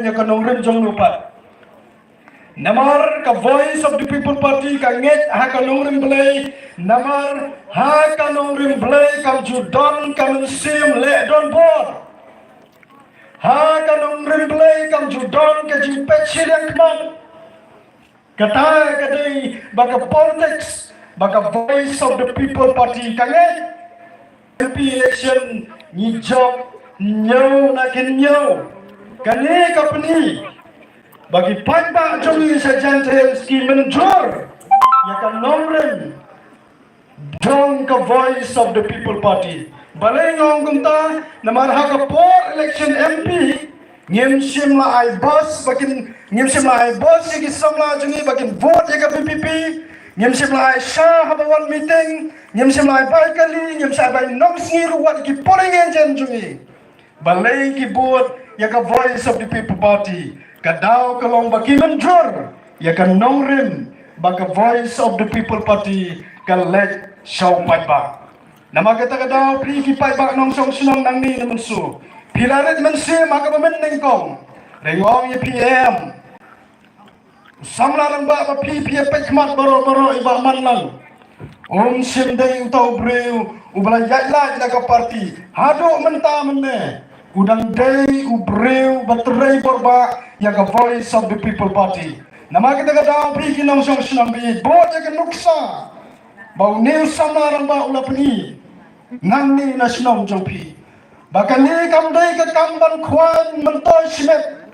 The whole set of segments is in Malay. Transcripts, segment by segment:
nya kanongrim jong lupa namar ka voice of the people party ka nget ha kanongrim play namar ha kanongrim play kam judon kam sim le don bor ha kanongrim play kam judon ka jimpet silang kman kata kadai baga politics baga voice of the people party ka nget MP election ni job nyau nakin nyau kani kapni bagi panda jongi sejanten ski menjur ya kan nomren jong ka voice of the people party balai ngong gunta namar ha po election MP ngim sim la ai bus bakin ngim sim la ai bus gi samla jongi bakin vote ya ka PPP ngim sim la ai sha habawan meeting ngim sim la ai bai kali ngim sa bai nong sngir wat ki poring enjen jongi balai ki buat ya ka voice of the people party kadau kalong baki menjur ya ka nongrim baka voice of the people party ka let show pai ba nama kata kadau pri ki pai ba nong song sunong nang ni mensu pilaret mensi maka memendeng kong rengong ye PM samla nang ba pi pai kmat boro iba manlang sim dei utau breu ubala yai la ka party hado menta menne udang day ubreu baterai borba yang ka voice of the people party nama kita kata pergi nong song senam bi bot yang nuksa bau new samaran ba ula peni nang ni nasional jompi bahkan ni kam day ke kamban kwan mentoy simet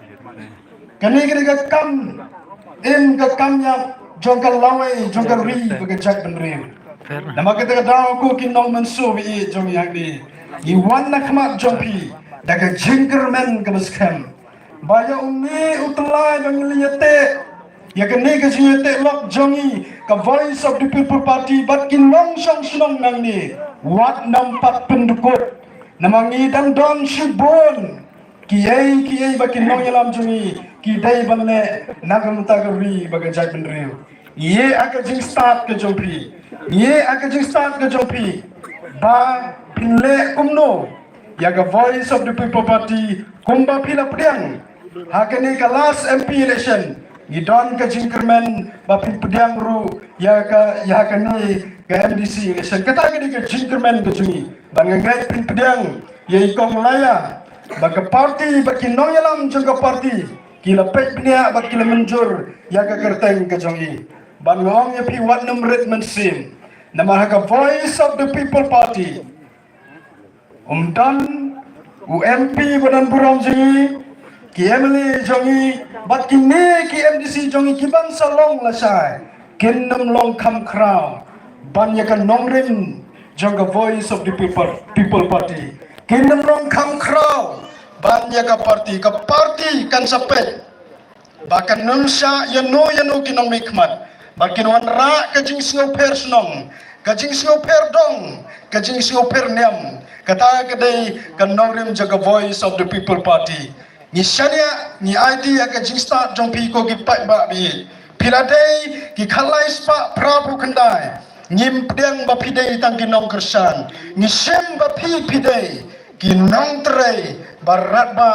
kani ke kam in ke kamnya jongkal lawai jongkal ri bagi jak benreu nama kita kata aku kinong mensu bi jom yang di iwan nak mat jompi daga jingkermen kebeskan baya uni utelai bang liyate ya kene ke jingate lok jongi ka voice of the people party bat kinong song sunong nang ni wat nampat pendukut namangi dan don shibon kiai bakin nong yalam jongi kidai balne nagam tagari baga jai benriu ye aka jing start ke jompi ba pinle kumno ya ka voice of the people party kumba pila pediang hakani ka last MP election ngidon ka jingkermen bapi pediang ru ya kani ka MDC election kata kini ka jingkermen ka jungi bangangai pin pediang ya ikong laya baka party baki noyalam jaga party kila pek pnia baki menjur ya ka kerteng ka jungi bangong ya pi wat numret mensim nama ka voice of the people party dan UMP badan burang jongi KMLA jongi bat kini KMDC jongi kiban salong lasai kinem long kam crown banyakan nongrin jonga voice of the people party kinem long kam crown banyakan party kan sapet bahkan nunsa yano kinong mikmat bakin wanra kajing singo personong kajing singo perdong kajing singo perniam kata kadai kan nongrim jaga voice of the people party ni shania ni ID ka jing start jong pi ko ki pai ba bi piladai ki khalai spa prabu kandai ngim pdeng ba pidai tang ki nong kersan ni sem ba pidai ki nong trei barat ba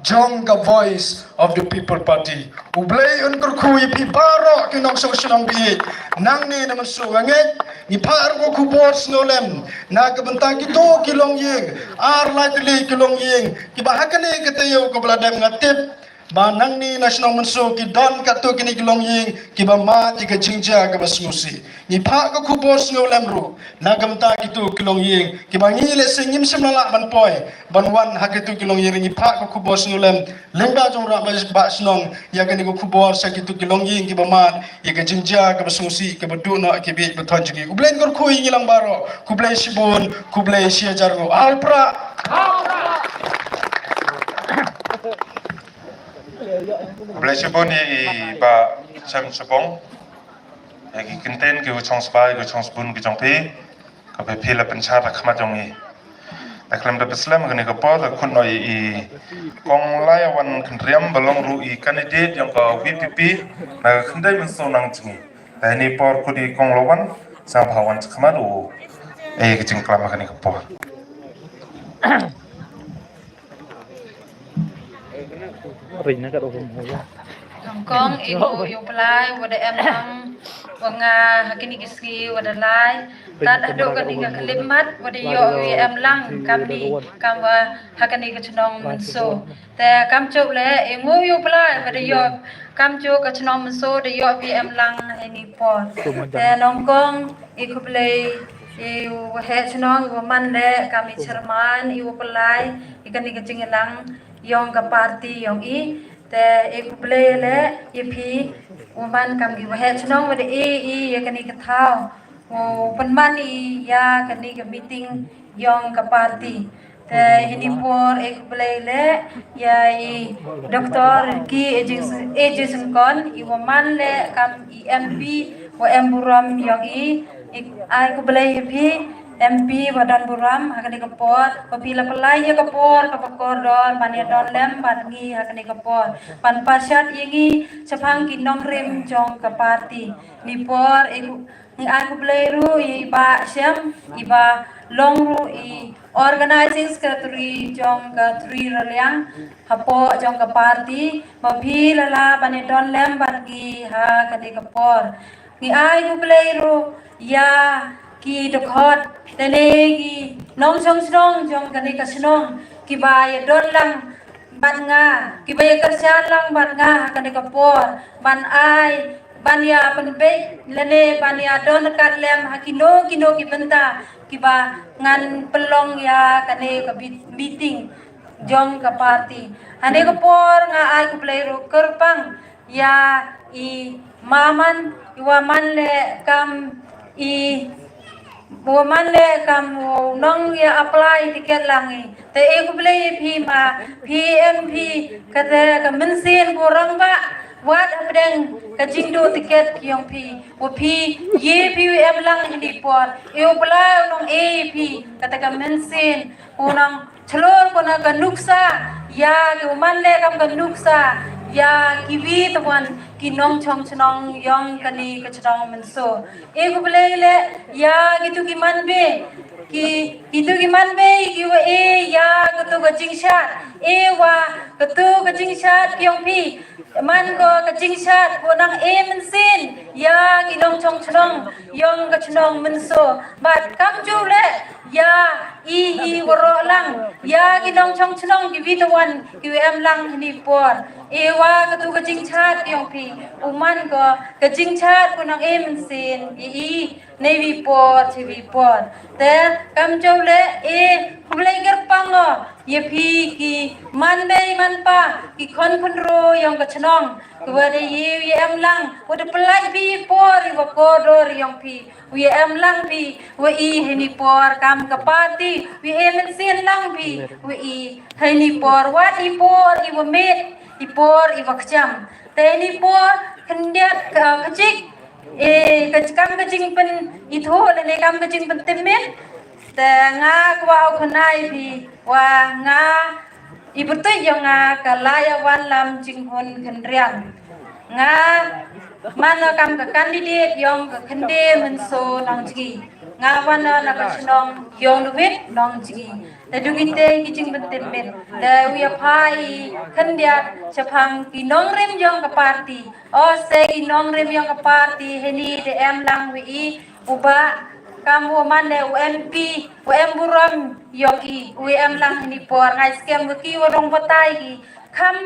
jong ka voice of the people party ublai unkur khu pi baro ki nong so sunong bi nang ni naman so nganget ni par ko kubor snolem na kabenta kito kilong yeng ar lightly kilong yeng ki bahakane ketayo ko bladang ngatip manang ni nasional menso ki don kato kini kilong yeng ki ba ma ti ka jingja ka basmusi ni pa ko kubor snolem ru na kabenta kito kilong yeng ki ba ngile singim semala ban poi ban wan hakitu kilong yeng ni pa ko kubor snolem lengba jong ra ba snong ya kani ko kubor sa kito kilong yeng ki ba ma ya ka jingja ka basmusi ka badu no ki bi baton jigi ublen kor khu ngilang baro kublai sibon kublai sia jargo alpra Blessed boni ba chang chapong ki kinten ki uchong spai ki uchong spun ki jongpi ka pe phila pencha ra khama jongi taklam da beslam ngani ka pa da khun noi I kong lai wan khnriam balong ru I candidate yang ka VPP na khandai men so nang chingi ta ni por ku di kong lawan sa bhawan khama do ki jing klam ngani ka pa Rina kat orang muda. Hong Kong ibu pelai wada em lang wanga hakini kiski wada lai tad ado kan iga kalimat wada yo em lang kam di kam wa hakani ka chnong manso te kam chok le engu yo pelai wada yo kam chok ka chnong manso de yo em lang ini por te Hong Kong iku play iu he chnong iu man le kami cerman iu pelai ikan iga cingelang yong ka party yong i te ek play le yepi uman kam gi wahe chnong wade e yakani ka thao o panman I ya kani ka meeting yong ka party te hini por ek play le ya I doktor ki ejing kon I waman le kam MP wa emburam yong ai ku play yepi MP Wadan Buram hakani kapor papila pelai ya kapor kapakor don pania don lem pangi hakani kapor pan pasyat yengi sepang kinong rim jong kapati nipor ni aku beleru iba syam iba longru I organizing secretary jong ka tri raliang hapo jong kapati mapila la pania don lem pangi hakani kapor ni aku beleru ya ki dokot tene ki nong song jong kani ka snong ki bay don lang ban nga ki bay kerja lang ban nga kani ka por ban ai ban ya pan be lene ban ya don kat lem hakino kino ki benta ki ba ngan pelong ya kani ka meeting jong ka party ane ka por nga ai ku play ro kerpang ya I maman iwaman le kam I woman le kam nong ya apply tiket langi te ek play phi ma PMP kata ka mensin borang ba wat apdeng ka jingdo tiket kyong phi wo phi ye PM lang hindi por e apply nong AP kata ka mensin unang chlor kona ka nuksa ya ke woman le kam ka nuksa ya kiwi tuan kinong chong chnong yong kani ka chnong menso e ko le ya gitu giman be ki gitu giman be ki wa e ya gitu ka jingshat e wa gitu ka jingshat kyong pi man ko ka jingshat ko nang e mensin ya kinong chong chnong yong ka chnong menso bat kam ju le ya I waro lang ya kinong chong chnong ki vitawan ki em lang ni por ewa katu ka jingchat yong pi uman ko ka jingchat ko nang em sin I navy port TV port te kam chole e kulai ger pango ye pi ki man bei man pa ki khon ro yong ka chnong ko de ye em lang ko de plai pi por wa ko do yong pi wi em lang pi wa I hini por kam ka party wi em sin lang pi wi I hini por wat I por I wa met ipor iwakjam teni por kendiat kecik kecikam kecing pen itu lele kam kecing pen temen te nga kwa kenai bi wa nga ibutu yang nga kalaya wan lam jinghon kendriang nga mana kam ka candidate yang ka kende menso nang jigi nga wana na ka chnong yong duwit nong jigi te dugite ki jing bentem men te wi pai khandia chapang ki nong rem yong ka party o se ki nong rem yong ka party heni de em lang wi uba kamu mande UMP UM buram yong I UM lang ni por ngai skem ki warong batai ki kham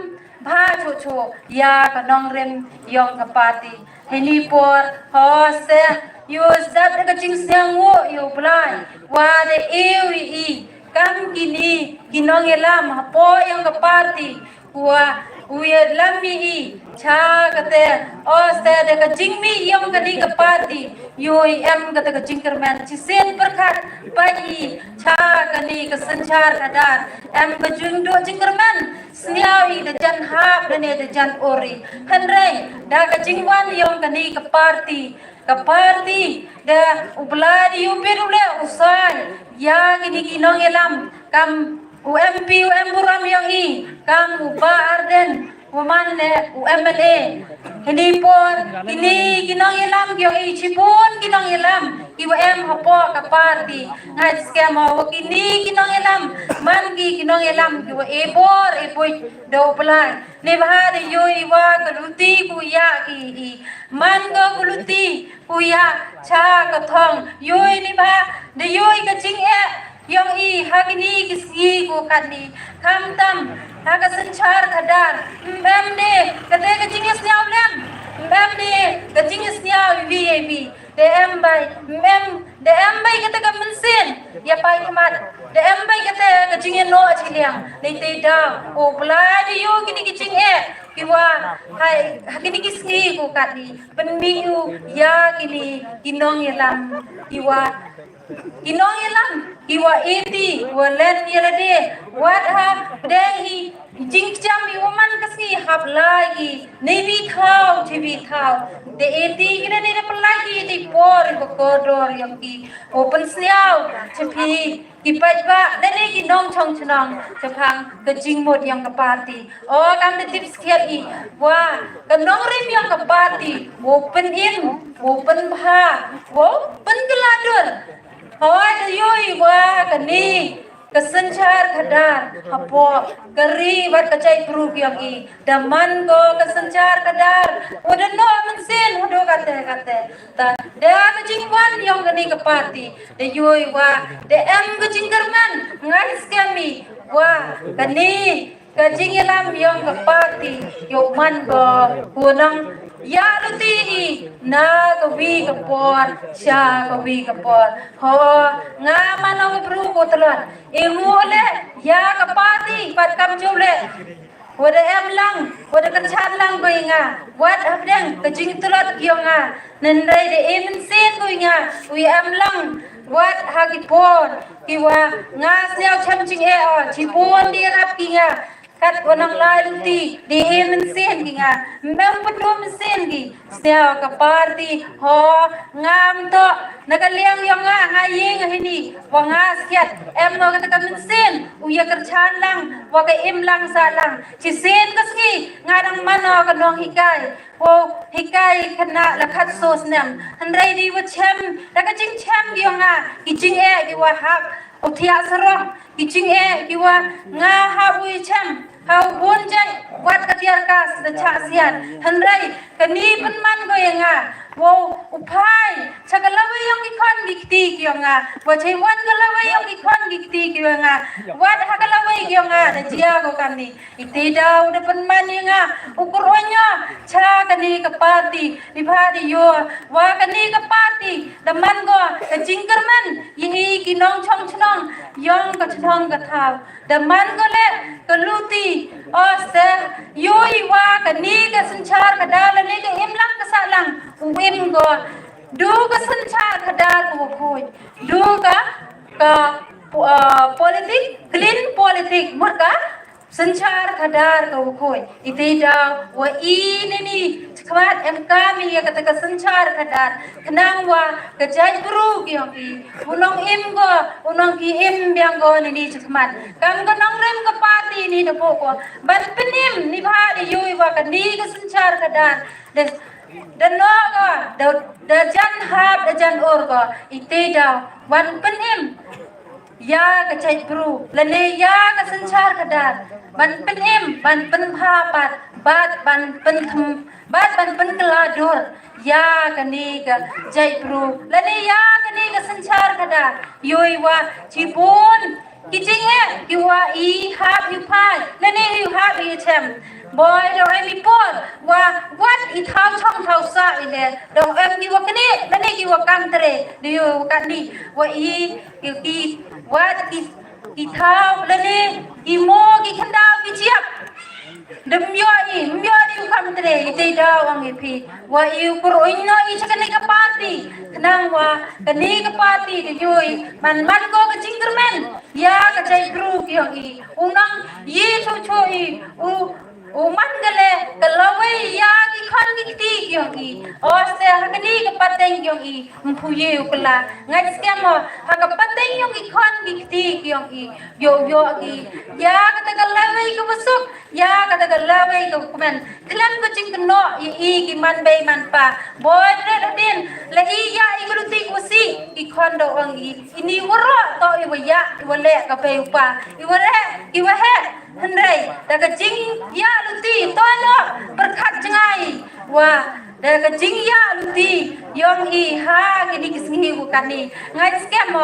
bha chu ya ka nong rem yong ka party heni por ho se yo zat ka jing siang wo yo blai wa de I kam kini kinong elam hapo yang ke party wa uye lami I cha kate o se de ka jingmi yang kani ke party yo em kate ka jingkerman chisen perkat pai cha kani ke sanchar kadar em ka jungdo jingkerman sniawi de jan hap de jan ori hanrai da ka jingwan yang kani ke party da ubladi uperule usai ya gini kinong elam kam UMP UM buram yang I kam uba arden waman le UMLA hindi por ini kinong ilam kyo ichipun kinong ilam IWM hapo ka party ngai skema wa kini kinong ilam man ki kinong ilam kyo ebor epoy do plan ne bahari yo iwa kaluti kuya ki man go kuluti kuya cha ka thong yo ni ba de yo ka ching e yang I hagini kisi ko kani kam tam haga sanchar khadar memde kate ka jingis niaw lem memde ka jingis niaw VAV de embay de embay kate ka mensin ya pai khamat de embay kate ka jingin no achiliam de te da o blai de yo kini kiching e kiwa hai hagini kisi ko kani penbiu ya kini kinong yelam kiwa kinong yelam kiwa eti walen yelade wat ha dehi jingcham yuman kasi hab lagi nebi khau tibi khau de eti ina ne pelagi di por ko kodor yang ki open siau chepi ki pajba dene ki nong chong chnong chapang ke jingmot yang ke party o kam de tips kiat I wa ke nong rim yang ke party open in open bha open keladul Hoi de yoi wa kani kesencar kadar hapo keri wat kacai proof yang I daman ko kesencar kadar udah no mensin udah kate ta de kejingwan yang kani ke party de yoi wa de em kejingkerman ngai skami wa kani kejingilam yang ke party yok man ko kunang ya luti na kawi kapor sya kawi kapor ho nga manong bru ko talon ingule ya kapati pat kam jule wada em lang wada kachan lang ko nga wat abdang kajing tulot kyo nga nanday de emin sen ko nga wi em lang wat hagipon kiwa nga siyaw chamching e o chipon di rap ki nga kat wanang lain ti di emen sen ki nga mem pedum sen ki sel ka party ho ngam to nakaliang yang nga yeng hini wa nga siat em no kata kamen sen uya kerchan lang wa ka em lang sa lang chi sen kaski ngarang mano ka nong hikai wo hikai kana lakhat sos nam hanrai di wa chem laka jing chem ki nga ki jing e ki wa hap uthia sarong ki jing e ki wa nga ha ui chem hau bonjai wat katiar kas da chasian hanrai kani penman go yanga wo upai chakalawe yang ikon gikti kyonga wo chai wan kalawe yang ikon gikti kyonga wat hakalawe kyonga da jia go kami ite da udah penman yanga ukuronya cha kani ke party dibhadi yo wa kani ke party daman go ke jingkerman yihi kinong chong chnong yong ka chnong ka thau daman go le keluti oste yoi wa kani ka sanchar kadala ne ka imlang ka salang uwim go du ka sanchar kadar ko khoi du ka politik clean politik murka sanchar kadar ko khoi ite da wa ini ni khwat em kami ya kata ka sanchar kadar kenang wa ka jai bru kyong ki unong im go unong ki im byang go ni chkhmat kam ko nong rem ka party ni da ko ban penim ni bha de yoi wa ka ni ka sanchar kadar da no go da jan hab da jan or go ite da wan penim ya ka chai bru lane ya ka sanchar kadar ban penim ban pen pha pat bat ban pen thum bat ban pen keladur ya kani ka jai bru lane ya kani ka sanchar kadar yoi wa chipun kijing e kiwa I hab yu pai lane yu hab I chem boy do ai mi por wa wat I thau chong thau sa ile do em ki wa kani lane ki wa kam tre dio kani wa I ki wat ki thau lane ki mo ki khandau ki chiap dem yo di kam tre ite da wang pi wa I kur oino I chakane ka party nang wa kani ka party de yoi man ko ka jingkermen ya ka chai group yo I unang ye cho I u man gale kalawe ya ki khon ki kyong i o se hakani ka pateng kyong i mpuye ukla ngai scam hakapateng yung i khon ki kyong i yo ki ya kata kalawai ka busuk ya kata kalawai ka kumen klan ko ching no i ki man bay man pa boy din la i ya i guluti kusi i khon do ang i ini woro to i waya i wale ka pe pa i wahe hendrai daga jing ya luti to no berkat jengai wa daga jing ya luti yong i ha kini kisngi ku kani ngai scam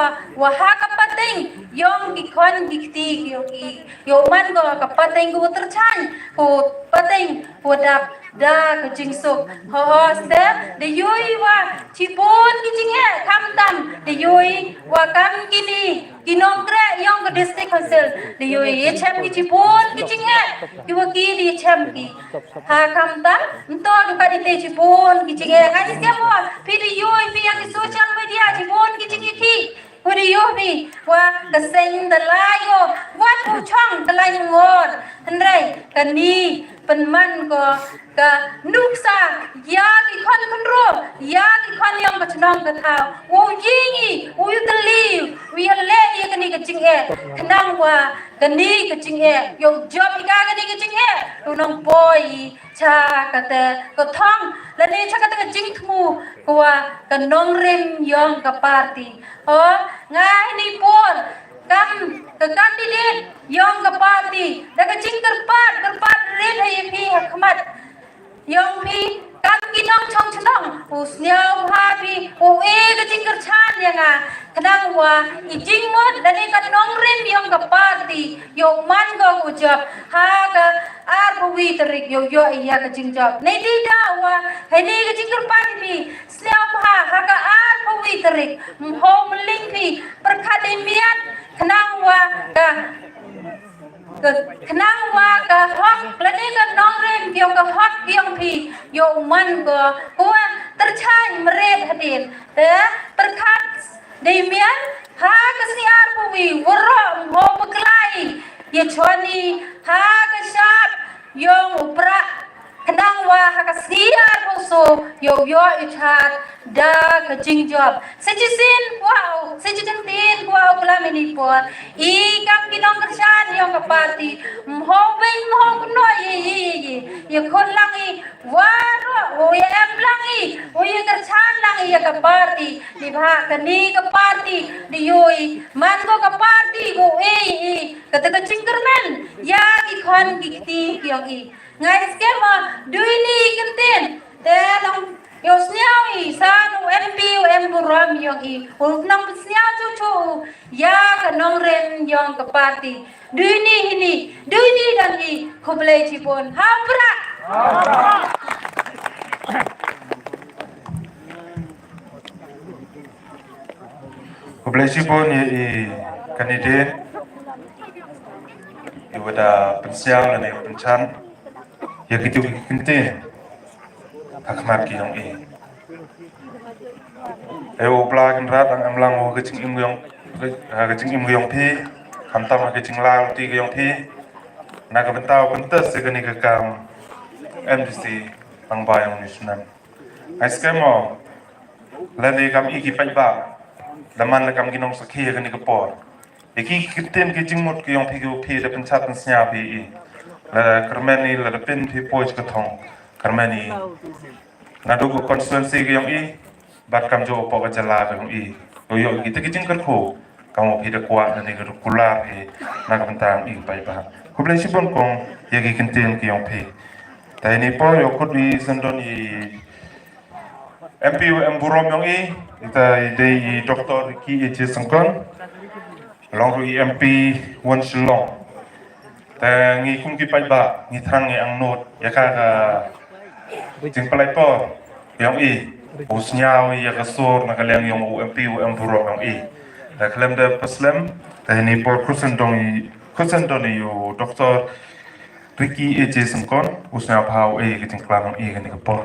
wa ha ka pating yong ki khon ki yong i yo man go ka pating ku terchan ku pating ku dap da ka jing sok ho ste de yoi wa chipon ki jing he kam tam de yoi wa kam kini kinong kre yong ka district council de yoi ye chem ki chipon ki jing he ki wa ki di chem ki ha kam tam nto du ka di te chipon ki jing he ngai scam wa pi de yoi pi yang ki social media chipon ki jing ki Wadi yo bi wa kaseng dalayo wa tu chong dalayo ngon hendrai kani penman ko ka nuksa ya ki khon ro ya ki khon yang ka chnong ka thao wo yingi wo yu tali wi le ye kani ka ching e khnang wa kani ka ching e yo job ka kani ka ching e tu nong poi cha ka te ko thong la ni cha ka te ching thmu ko wa ka nong rem yong ka party o ngai ni pon kam ke kandidat yong ka party da ka ching kerpat red hai phi khmat yong phi kam kinong chong chnong usnyau ha phi o e ka ching ker chan yang a kadang wa i jing mot da ni ka nong rem yong ka party yo man go ku job ha ka ar pwi tarik yo iya ka ching job nei di da wa hai ni ka ching kerpat phi snyau ha ka ar pwi tarik hom ling phi perkademian kenang wa ka kenang wa ka hok lani ka nong rem kyong ka hok kyong phi yo man go wa terchai meret hadin perkat demian ha ka siar pui woro ho beklai ye choni ha ka sap yong upra kenang wa ha ka siar so yo ichat da ka jing job sejisin wow sejidin tin wow kala mini por I kam kinong kersan yong ka party mo ben mo no ye khon lang I waro o ye em lang I o ye kersan lang I ka party di bha ka ni ka party di yoi man ko ka party go ka ta ka jing kermen ya ki khon ki ti kyong I ngai skema duini kenten te long yo sniao I sanu MP em buram yong I nang sniao chu ya ka nong ren yong ka party duini dan I khoblei chipon hapra khoblei chipon i candidate i wada pensiang dan penchan ya gitu kente takmat ki yong i eo pla kan rat ang amlang o kaching im yong phi kamtam ka ching lao ti ka yong phi na ka bentau pentas se kani ka kam MDC ang bayang ni sunan ai skemo lani kam I ki pai ba laman la kam ginong sakhi kani ka por iki kitten ki jing mot ki yong phi da penchat nsnya phi I la kermani la pin phi poj ka thong kermani nadu ko constituency ki yong I bat kam jo po ka jala ka yong I yo kita ki jing kan kho kamu phi da kwa na ni ka kular na ka bentang I pai ba khoblei sibon kong ye ki kenten ki yong phi tai ni po yo khut bi sandon I MP burom yong I ita dei doktor ki je sangkon long ru MP wan shilong ta ngi kum ki pai ba ngi thang ngi ang not ya ka jing palai po yong I usnyao ya ka sor na ka leng yong MP burom yong I ta klem de paslem ta ni po kusen dong yo doktor Ricky je sangkon usnyao phao ki jing klang ka ni ka po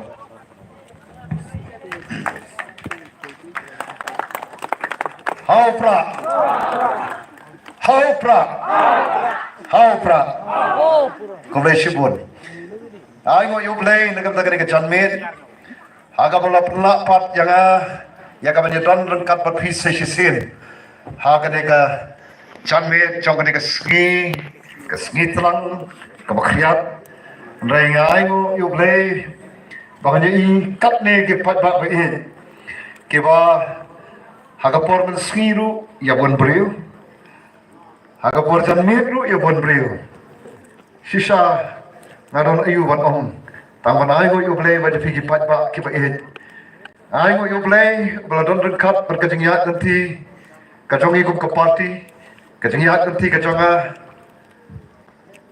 Hau pra. Khoblei sibon Ai ngo yu play na kam ta ke jan met. Haga bola pula pat yang ka banyak rengkat pat phis se sin. Haga ne ka jan met jong ka ski terang ka bakriat. Rai ngai ngo yu play. Bahanya i kat ne ke pat ba be. Ke ba haga por men ski ru ya bon breu. Haga por jan met ru ya bon breu. Sisa ngaron ayu ban om tang ai go yu play ba de pigi pat ba ki ba ai go yu play bala don kat berkajing ya nanti kajongi kum ka party kajing ya nanti kajonga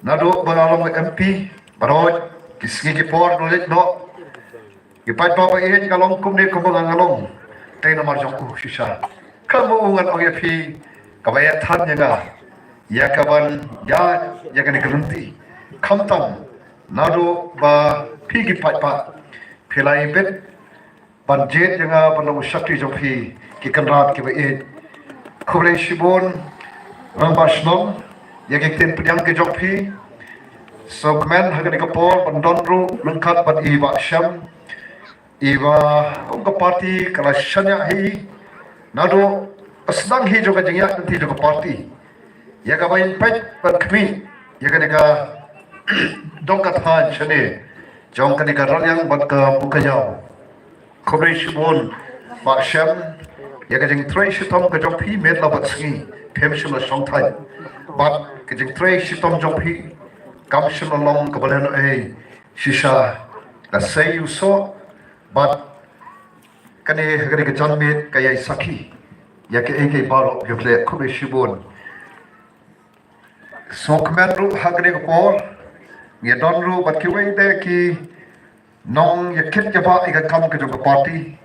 nado bangalong MP baroj kiski ki por no let no ki pat ba ba kalong kum ne kum bangalong tay na mar jong sisa kamu ngan og ya pi ka ba ya than ya kaban ya kan gerunti kamtang nado ba pigi pat pilai bet banjet yang banong sakti jopi ki kanrat ki ba khuble shibon rambasnom yakten pediang ke jopi sokmen hagani kapor bandonru lengkat bat iba syam iba ongka parti kala shanya hi nado asnang hi joka jingya nanti joka parti ya ka bain pet bat khmi ya ka dongkat han chane jong ka ka ralyang bat ka bukayao khobre shibon ba sham ya ka jing tre shitom ka jong phi met la bat singi phem shim la song thai bat ka jing tre shitom jong phi kam shim long ka balen shisha la say you so but kane hagari ka jan met ka yai sakhi ya ke ek baro gyole khobre shibon sokmen ru hagari ka por ya don ru bat ki wei de ki nong ya kit ya ba iga kam ke jo party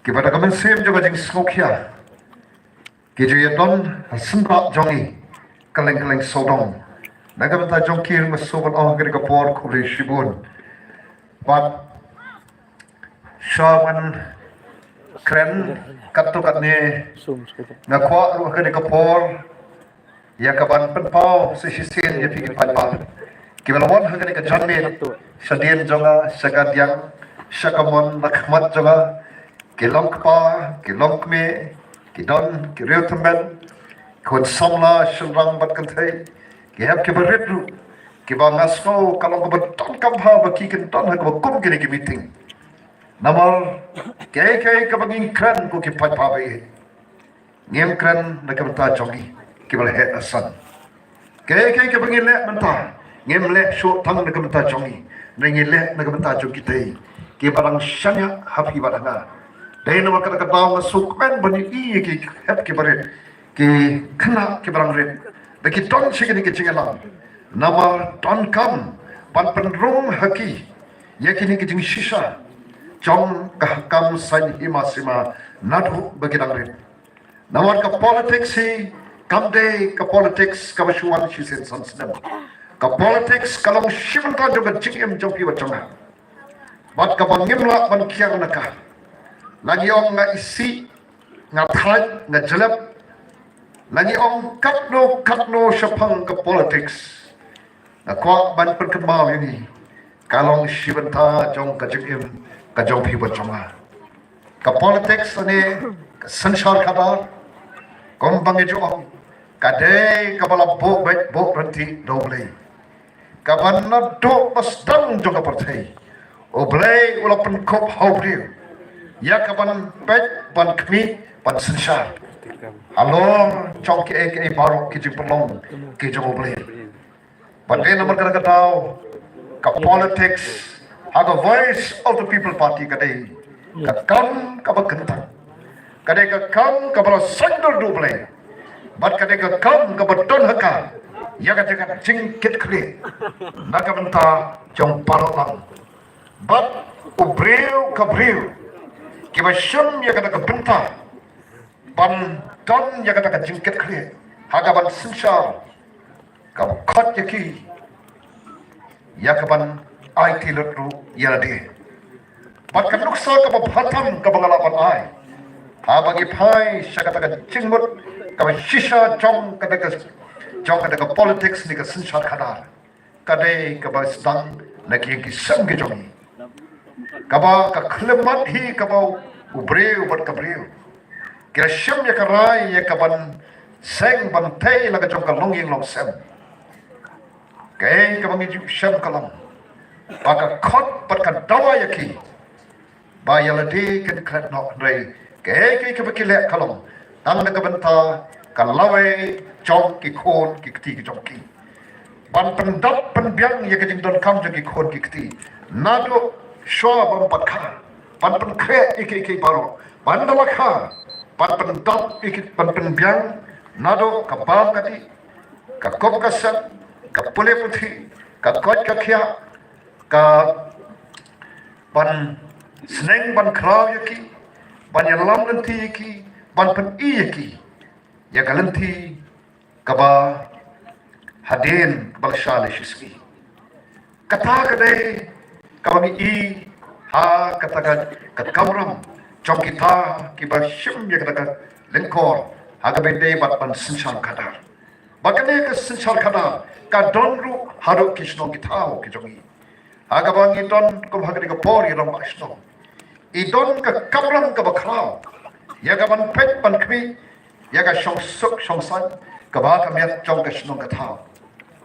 ki bada kam sem jo jing smokia ki jo ya don simba jongi kaleng sodong naga ta jong ki ma sobon oh gari ka por khuri shibun bat shaman kren kat to kat ne na kwa ru gari ka por ya ka ban pen pau se shisen ya pi pa pa Kibalawon hagani ka janme sadien jonga sakadyang sakamon nakmat jonga kilongpa kilongme kidon kireutemen kon samla shurang bat kanthai kihap kibaritru kibangasno kalong ka ton kamha baki kan ton ha ka kum kini ki meeting namal kay ka banging kran ko ki pat pa be ngem kran nakamta jongi kibal het asan kay ka banging le manta ngem le so tang na kamta chongi na ngile na kamta chong kitai ke barang shanya happy baranga dai no makata ka bawa suk men bani i ki hap ke bare ke khna ke barang re da ki ton shigini ke chingala namar ton kam pan pan rom haki yakini ke jing shisha chong ka kam san hima sima nadu bagidang re namar ka politics hi kam de ka politics ka bashuan shi sen sansdam ka politics kalau shimta juga jingem jopi wachanga bat ka bangim la ban kiang naka lagi ong nga isi nga thaj nga jalap lagi ong kapno shapang ka politics na kwa ban perkembang ini kalau shimta jong ka jingem ka jopi wachanga ka politics ne sanshar khabar kom bangi jo ka de ka bala bo ranti doble kapan na do pasdang juga partai oblay wala pen kop haubriu ya kapan pet pan kmi pan sensar halo chong ke ek baro ki jipolong ki jo oblay but then number kada tao ka politics have a voice of the people party kadai ka kam ka bakanta kadai ka kam ka bala sandor doble but kadai ka kam ka baton haka ya ka jaga jingkit kri naga benta jong parolang bat ubreu kabreu kiba shum ya ka benta ban don ya ka jingkit kri haga ban sinsha ka khot yaki ya ka ban IT lutru ya de bat ka nuksa ka bhatam ka bangalapan ai ha bagi phai shakata jingmut ka shisha jong ka jong ka politics ni ka sinsha khadar kadai ka ba stang nak yang kisam ke jongi kaba ka klemat hi kaba ubreu bat kabreu kira syam ya karai ya kaban seng ban tei la ka jong ka longing long sem kay kaba ngi syam kalam baka khot pat ka dawa ya ki ba ya la de ken khat no rei kay kaba ki le kalam tang na ka banta ka lawe jong ki khon ki ti ki jong ki ban pendap penbiang ya kajing don kam jagi khon ki kti nado shwa bam pakha ban pen kre iki baro ban dala kha ban pendap iki ban penbiang nado ka bam kati ka kop ka sat ka pule puthi ka kot ka khia ka ban sneng ban kraw yaki ban yalam nanti yaki ban pen i yaki ya galanti ka ba hadin balshale shiski kata kadai kami i ha kata ka kamram chokita ki ba shim ya kata lengkor ha ka bende bat ban sinchal kadar bakane ka sinchal kadar ka donru haru kishno ki thao ki jongi ha ka bangi don ko bhagri ka por ram ashno i don ka kamram ka bakhao ya ka ban pet ban kmi ya ka shong suk shong san ka ba ka myat chong ka shno ka thao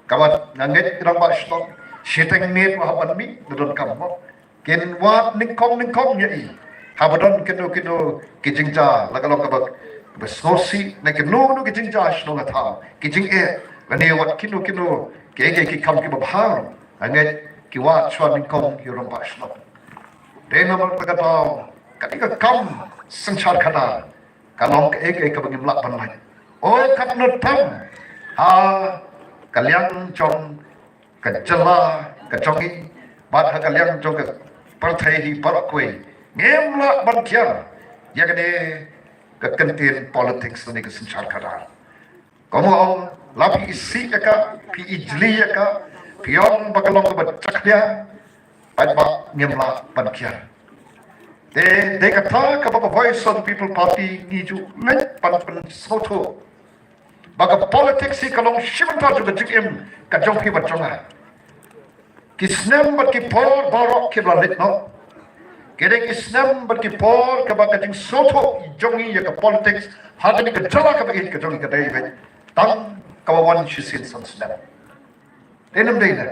kawan nangit rang ba shno shiteng net wa ban mi don kam mo ken wa ningkong ya i ha badon keno ki jingja la ka long ka ba snosi na ke no ki jingja shno ga tha ki jing e ne wat kino ke kam ki ba bhar anget ki wa chwa ningkong ki rang ba shno de na ba ka ta ka kam sanchar khana ka long ke ka bangim la ban lai o kat no tam ha kaliang chong ka jala ka chongi bat ha kaliang chong ka parthai hi parakwe ngem la ban kya ya kade ka kantin politics ni ka sanchar kada komo la pi isi ka pi ijli ka pion bakalong ba chakya bat ba ngem la ban kya de ka tha ka ba voice of the people party ni ju let pan soto baga politics si kalong shimanta juga jikim ka jong ki batonga kisnem bat ki por barok ki blalit no kede kisnem bat ki por ka ba ka jing soto jongi ya ka politics hadani ka jala ka bagit ka jongi ka dai be tang ka wan shisin san snap denem deina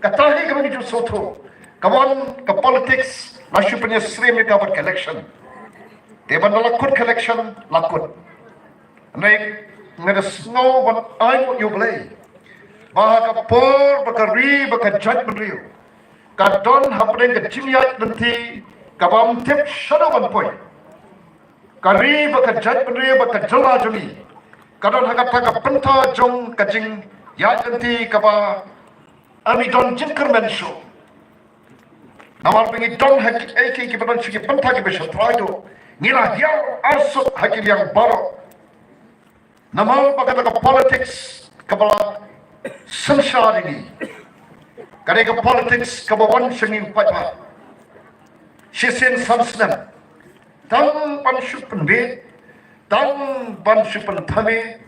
ka tahi ka bagit soto ka wan ka politics masupnya sreme ka bat election deban lakut collection lakut naik ngada snow ban ai mo you play bahaga por bakari baka judgment rio ka don hapren ka jimya nanti ka bam tip shadow ban point kari baka judgment rio baka jala jumi ka don haga taka penta jong ka jing ya nanti ka ba ami don jinkerman show namar pingi don haki eki ki ban chiki penta ki besha traido ngira hiao arsuk haki yang baro namal pagkataka politics kabala sansar ini kare ka politics kabawan singin patwa shisin samsnam tang pansupan be tang pansupan thame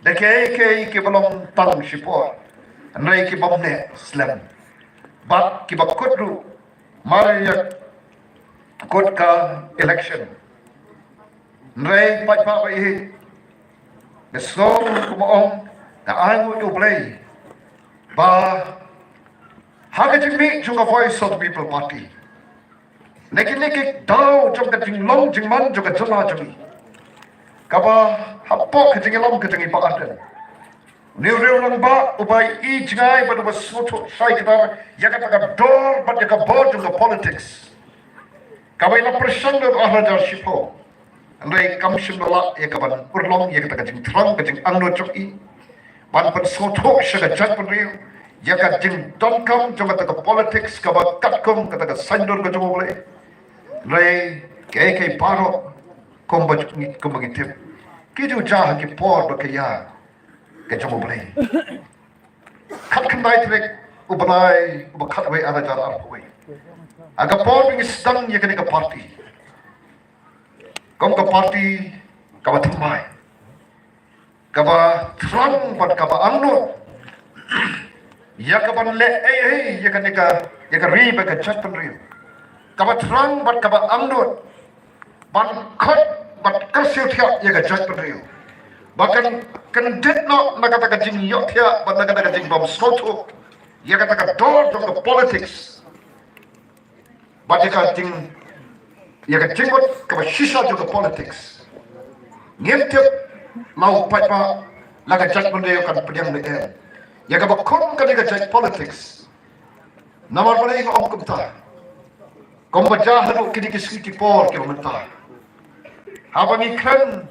deke ke balong tang sipor nai ki bomne slam bat ki bakutru maria kotka election nai patwa ba the song kumaong na ango to play ba hagajing mi chung a voice of the people party nekiliki daw chung ka jing long jing man chung ka jala jing kaba hapo ka jing long ka jing ba adan ni rew lang ba ubay i jingai ba ba soto sai ka ya ka ka dor ba ya ka board chung ka politics kaba ina presando ahadar shipo andai kamshim bala ya kaban urlong ya kata jing trang ka jing angno choki ban pan soto shaga chat pan rio ya ka jing don kam jong kata politics ka ba katkom kata ka sandor ka jong le re ke paro komba gitip ki ju ja ki por ba ka ya ka jong le khat khandai trek ubanai ubakhat we ada jar ar we aga por bi stang ya ka party kong ka party ka ba thamai ka ba thrang pat ka ba angno ya kaban le ya kan ya ka ri ba ka chat pan ri kaba trang bat kaba amdot ban khot bat ka siu thia ya ka chat pan ri bahkan kan det no na kata ka jing yo thia ban na kata ka jing bom soto ya kata ka door to the politics bat ka jing ya ka jing wat kaba shisha to the politics ngem tiap mau pai pa la ka chat pan ri kan pediang de ya ka ba kon ka ka chat politics namar pala ing om kumta kom ba jahan kini ki por ke menta habang ikran